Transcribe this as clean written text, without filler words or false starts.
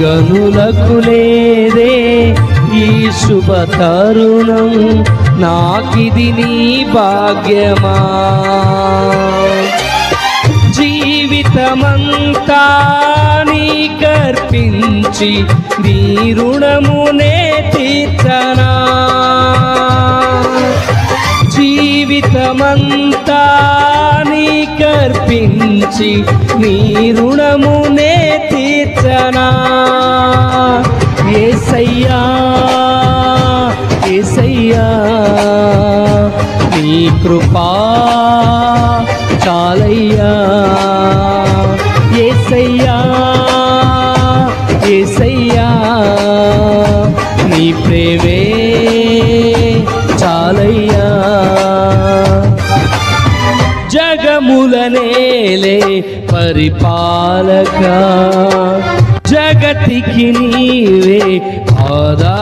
గనులకు లేదే ఈ శుభ తరుణం, నాకిది నీ భాగ్యమా. జీవితమంతా నీకర్పించి నీ రుణమునే తీర్చనా. జీవితమంతా నీకర్పించి నీ రుణమునే తీర్చనా. యేసయ్యా యేసయ్యా నీ కృపా చాలయ్యా. యేసయ్యా యేసయ్యా నీ ప్రేమే చాలయ్యా. జగములనేలే పరిపాలక, జగతికి నీవే ఆధారక.